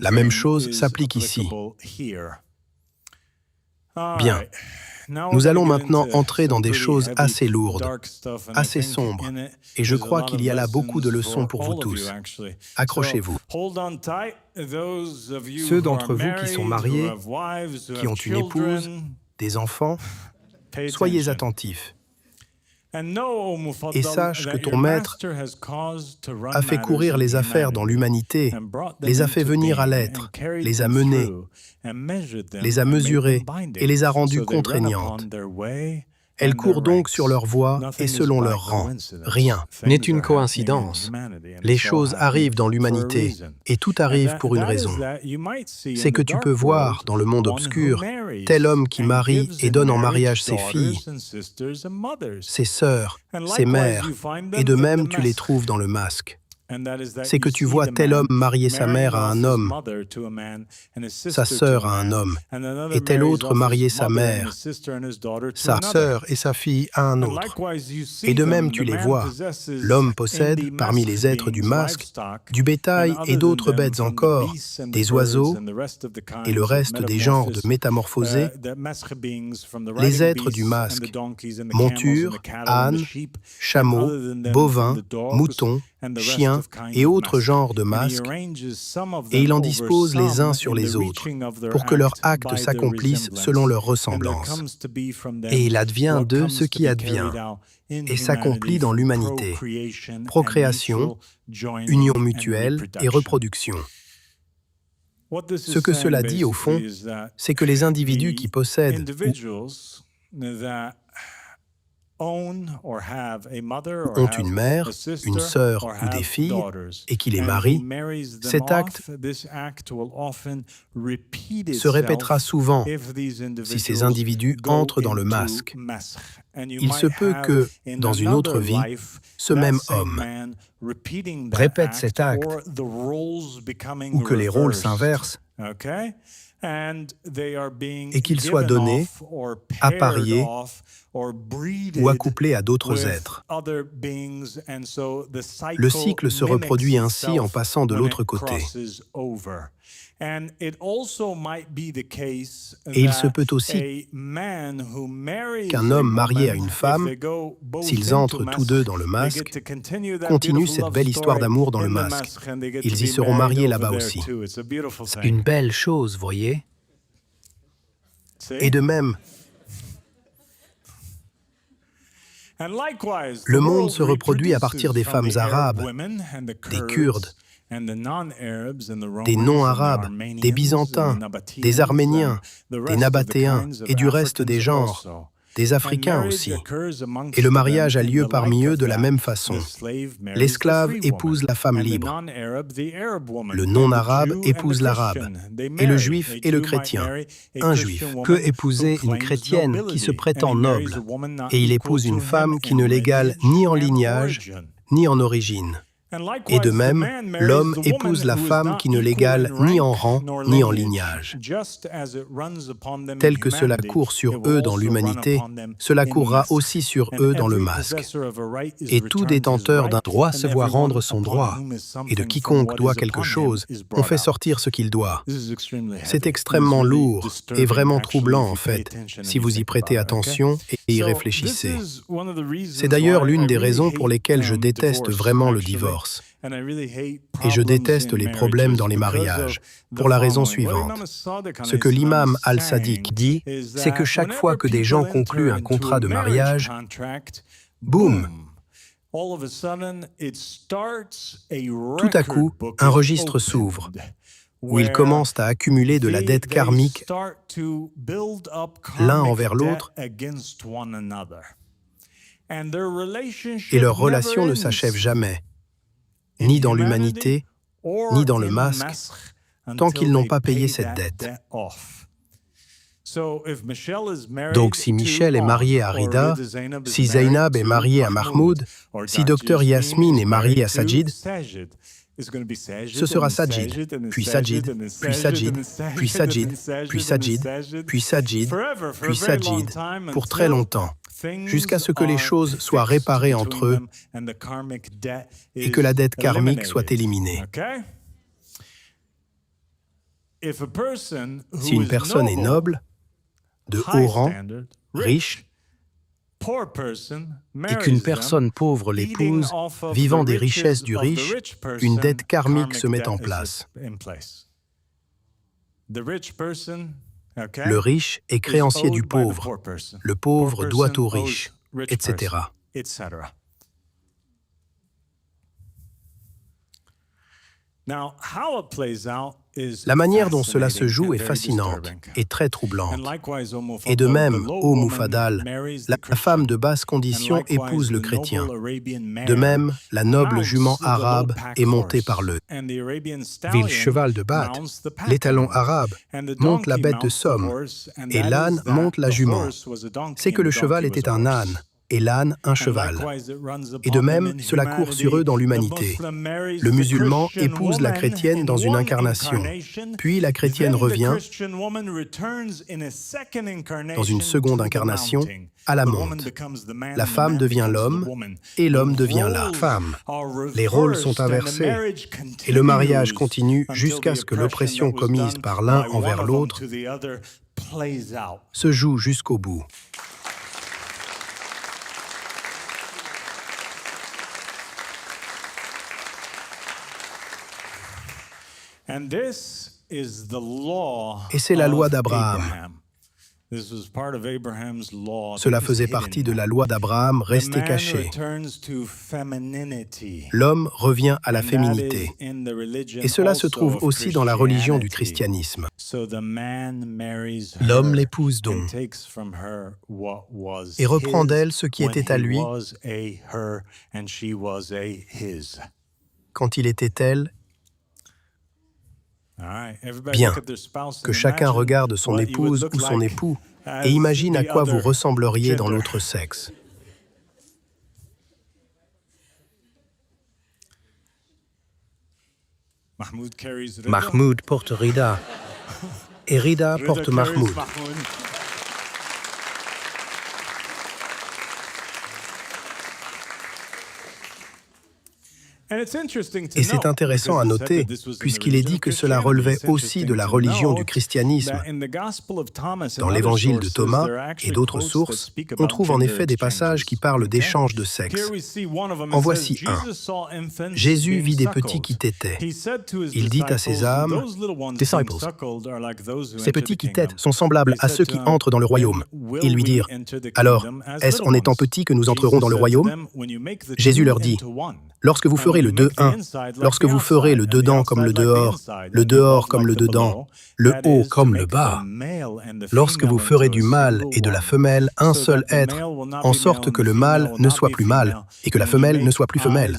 La même chose s'applique ici. Bien. Nous allons maintenant entrer dans des choses assez lourdes, assez sombres, et je crois qu'il y a là beaucoup de leçons pour vous tous. Accrochez-vous. Ceux d'entre vous qui sont mariés, qui ont une épouse, des enfants, soyez attentifs. Et sache que ton maître a fait courir les affaires dans l'humanité, les a fait venir à l'être, les a menées, les a mesurées et les a rendues contraignantes. Elles courent donc sur leur voie et selon leur rang. Rien n'est une coïncidence. Les choses arrivent dans l'humanité et tout arrive pour une raison. C'est que tu peux voir dans le monde obscur tel homme qui marie et donne en mariage ses filles, ses sœurs, ses mères, et de même tu les trouves dans le masque. C'est que tu vois tel homme marier sa mère à un homme, sa sœur à un homme, et tel autre marier sa mère, sa sœur et sa fille à un autre. Et de même tu les vois. L'homme possède, parmi les êtres du masque, du bétail et d'autres bêtes encore, des oiseaux et le reste des genres de métamorphosés, les êtres du masque, montures, ânes, chameaux, bovins, moutons, chiens et autres genres de masques, et il en dispose les uns sur les autres, pour que leurs actes s'accomplissent selon leur ressemblance. Et il advient d'eux ce qui advient, et s'accomplit dans l'humanité. Procréation, union mutuelle et reproduction. Ce que cela dit, au fond, c'est que les individus qui possèdent ont une mère, une sœur ou des filles et qui les marient, cet acte se répétera souvent si ces individus entrent dans le masque. Il se peut que, dans une autre vie, ce même homme répète cet acte ou que les rôles s'inversent et qu'il soit donné, apparié ou accouplé à d'autres êtres. Le cycle se reproduit ainsi en passant de l'autre côté. Et il se peut aussi qu'un homme marié à une femme, s'ils entrent tous deux dans le masque, continuent cette belle histoire d'amour dans le masque. Ils y seront mariés là-bas aussi. C'est une belle chose, voyez. Et de même, le monde se reproduit à partir des femmes arabes, des Kurdes, des non-arabes, des Byzantins, des Arméniens, des Nabatéens et du reste des genres, des Africains aussi. Et le mariage a lieu parmi eux de la même façon. L'esclave épouse la femme libre, le non-arabe épouse l'arabe, et le juif et le chrétien. Un juif peut épouser une chrétienne qui se prétend noble, et il épouse une femme qui ne l'égale ni en lignage, ni en origine. Et de même, l'homme épouse la femme qui ne l'égale ni en rang, ni en lignage. Tel que cela court sur eux dans l'humanité, cela courra aussi sur eux dans le masque. Et tout détenteur d'un droit se voit rendre son droit, et de quiconque doit quelque chose, on fait sortir ce qu'il doit. C'est extrêmement lourd et vraiment troublant en fait, si vous y prêtez attention et y réfléchissez. C'est d'ailleurs l'une des raisons pour lesquelles je déteste vraiment le divorce. Et je déteste les problèmes dans les mariages, pour la raison suivante. Ce que l'imam al-Sadiq dit, c'est que chaque fois que des gens concluent un contrat de mariage, boum! Tout à coup, un registre s'ouvre, où ils commencent à accumuler de la dette karmique l'un envers l'autre, et leur relation ne s'achève jamais, ni dans l'humanité, ni dans le masque, tant qu'ils n'ont pas payé cette dette. Donc si Michel est marié à Rida, si Zainab est mariée à Mahmoud, si Dr Yasmine est mariée à Sajid, ce sera Sajid, puis Sajid, puis Sajid, puis Sajid, puis Sajid, puis Sajid, puis Sajid, pour très longtemps, jusqu'à ce que les choses soient réparées entre eux et que la dette karmique soit éliminée. Si une personne est noble, de haut rang, riche, et qu'une personne pauvre l'épouse, vivant des richesses du riche, une dette karmique se met en place. Le riche est créancier du pauvre, le pauvre doit au riche, etc. La manière dont cela se joue est fascinante et très troublante. Et de même, ô Mufadal, la femme de basse condition épouse le chrétien. De même, la noble jument arabe est montée par le vil cheval de Bath, l'étalon arabe, monte la bête de Somme, et l'âne monte la jument. C'est que le cheval était un âne, et l'âne un cheval. Et de même, cela court sur eux dans l'humanité. Le musulman épouse la chrétienne dans une incarnation, puis la chrétienne revient dans une seconde incarnation à la monte. La femme devient l'homme et l'homme devient la femme. Les rôles sont inversés et le mariage continue jusqu'à ce que l'oppression commise par l'un envers l'autre se joue jusqu'au bout. Et c'est la loi d'Abraham. Cela faisait partie de la loi d'Abraham restée cachée. L'homme revient à la féminité. Et cela se trouve aussi dans la religion du christianisme. L'homme l'épouse donc et reprend d'elle ce qui était à lui quand il était elle. Bien, que chacun regarde son épouse ou son époux et imagine à quoi vous ressembleriez dans l'autre sexe. Mahmoud porte Rida et Rida porte Mahmoud. Et c'est intéressant à noter, puisqu'il est dit que cela relevait aussi de la religion du christianisme. Dans l'évangile de Thomas et d'autres sources, on trouve en effet des passages qui parlent d'échange de sexe. En voici un. Jésus vit des petits qui tétaient. Il dit à ses âmes, « Disciples, ces petits qui tètent sont semblables à ceux qui entrent dans le royaume. » Ils lui dirent, « Alors, est-ce en étant petits que nous entrerons dans le royaume ?» Jésus leur dit, lorsque vous ferez le 2-1, lorsque vous ferez le dedans comme le dehors comme le dedans, le haut comme le bas, lorsque vous ferez du mâle et de la femelle un seul être, en sorte que le mâle ne soit plus mâle et que la femelle ne soit plus femelle,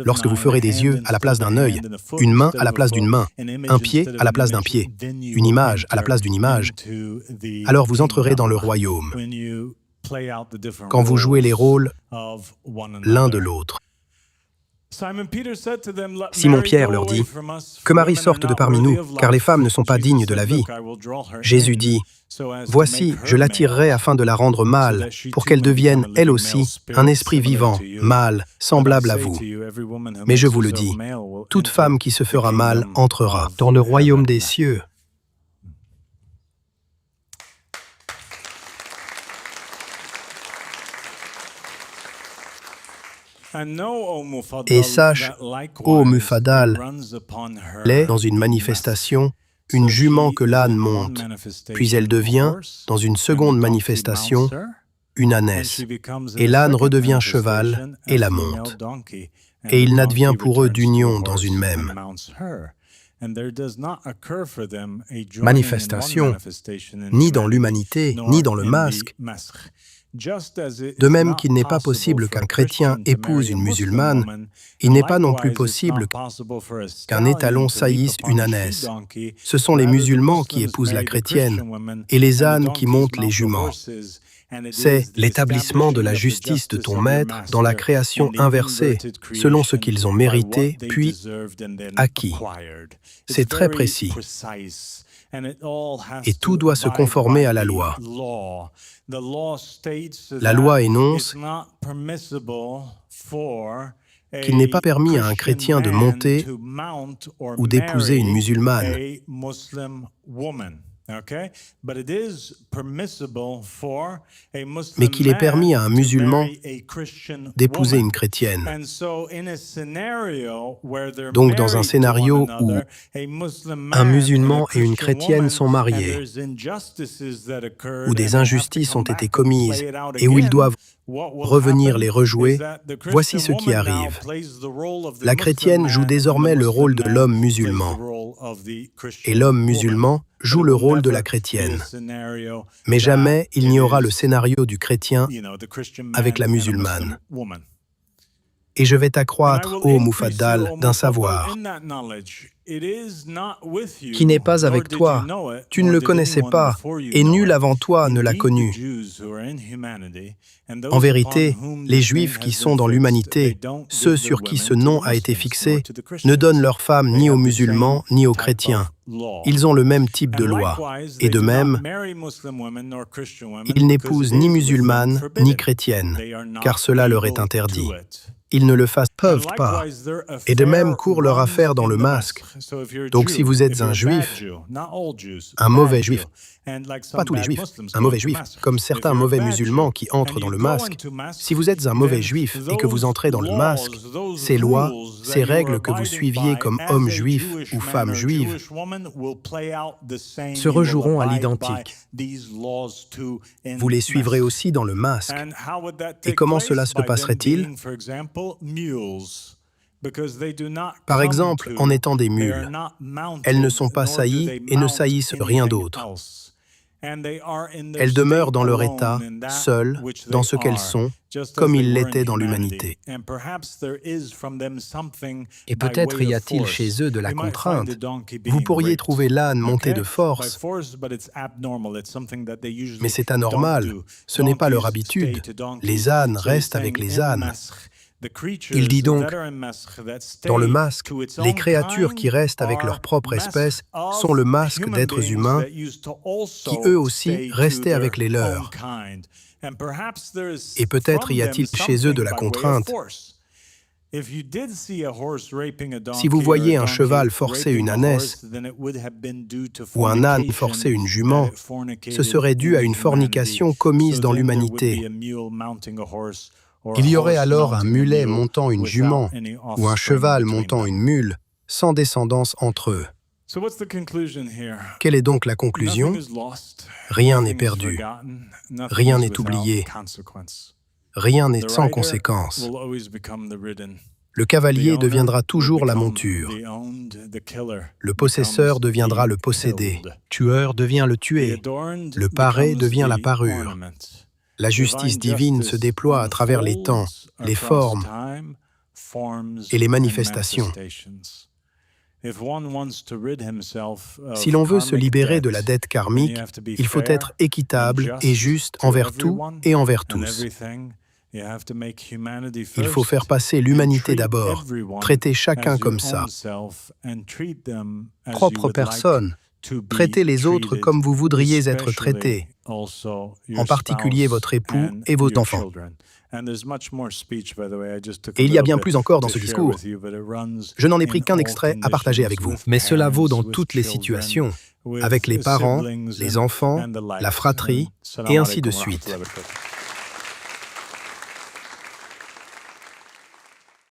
lorsque vous ferez des yeux à la place d'un œil, une main à la place d'une main, un pied à la place d'un pied, une image à la place d'une image, alors vous entrerez dans le royaume, quand vous jouez les rôles l'un de l'autre. Simon-Pierre leur dit, « Que Marie sorte de parmi nous, car les femmes ne sont pas dignes de la vie. » Jésus dit, « Voici, je l'attirerai afin de la rendre mâle, pour qu'elle devienne, elle aussi, un esprit vivant, mâle, semblable à vous. Mais je vous le dis, toute femme qui se fera mâle entrera dans le royaume des cieux. » Et sache, ô Mufaddal, l'est dans une manifestation, une jument que l'âne monte, puis elle devient, dans une seconde manifestation, une ânesse, et l'âne redevient cheval et la monte. Et il n'advient pour eux d'union dans une même manifestation, ni dans l'humanité, ni dans le masque. De même qu'il n'est pas possible qu'un chrétien épouse une musulmane, il n'est pas non plus possible qu'un étalon saillisse une ânesse. Ce sont les musulmans qui épousent la chrétienne et les ânes qui montent les juments. C'est l'établissement de la justice de ton maître dans la création inversée, selon ce qu'ils ont mérité puis acquis. C'est très précis. Et tout doit se conformer à la loi. La loi énonce qu'il n'est pas permis à un chrétien de monter ou d'épouser une musulmane. Mais qu'il est permis à un musulman d'épouser une chrétienne. Donc, dans un scénario où un musulman et une chrétienne sont mariés, où des injustices ont été commises et où ils doivent revenir les rejouer, voici ce qui arrive. La chrétienne joue désormais le rôle de l'homme musulman, et l'homme musulman joue le rôle de la chrétienne. Mais jamais il n'y aura le scénario du chrétien avec la musulmane. Et je vais t'accroître, ô Mufaddal, d'un savoir qui n'est pas avec toi. Tu ne le connaissais pas, et nul avant toi ne l'a connu. En vérité, les Juifs qui sont dans l'humanité, ceux sur qui ce nom a été fixé, ne donnent leurs femmes ni aux musulmans ni aux chrétiens. Ils ont le même type de loi. Et de même, ils n'épousent ni musulmanes ni chrétiennes, car cela leur est interdit. ils ne le peuvent pas. Et de même court leur affaire dans le masque. Donc si vous êtes un juif, un mauvais juif, pas tous les juifs, un mauvais juif, comme certains mauvais musulmans qui entrent dans le masque, si vous êtes un mauvais juif et que vous entrez dans le masque, ces lois, ces règles que vous suiviez comme homme juif ou femme juive se rejoueront à l'identique. Vous les suivrez aussi dans le masque. Et comment cela se passerait-il? Par exemple, en étant des mules. Elles ne sont pas saillies et ne saillissent rien d'autre. Elles demeurent dans leur état, seules, dans ce qu'elles sont, comme ils l'étaient dans l'humanité. Et peut-être y a-t-il chez eux de la contrainte. Vous pourriez trouver l'âne monté de force, mais c'est anormal, ce n'est pas leur habitude. Les ânes restent avec les ânes. Il dit donc, dans le masque, les créatures qui restent avec leur propre espèce sont le masque d'êtres humains qui eux aussi restaient avec les leurs. Et peut-être y a-t-il chez eux de la contrainte. Si vous voyez un cheval forcer une ânesse ou un âne forcer une jument, ce serait dû à une fornication commise dans l'humanité. Il y aurait alors un mulet montant une jument ou un cheval montant une mule, sans descendance entre eux. Quelle est donc la conclusion? Rien n'est perdu, rien n'est oublié, rien n'est sans conséquence. Le cavalier deviendra toujours la monture. Le possesseur deviendra le possédé. Tueur devient le tué. Le paré devient la parure. La justice divine se déploie à travers les temps, les formes et les manifestations. Si l'on veut se libérer de la dette karmique, il faut être équitable et juste envers tout et envers tous. Il faut faire passer l'humanité d'abord, traiter chacun comme ça. Propre personne, traitez les autres comme vous voudriez être traités, en particulier votre époux et vos enfants. Et il y a bien plus encore dans ce discours. Je n'en ai pris qu'un extrait à partager avec vous. Mais cela vaut dans toutes les situations, Avec les parents, les enfants, la fratrie, et ainsi de suite.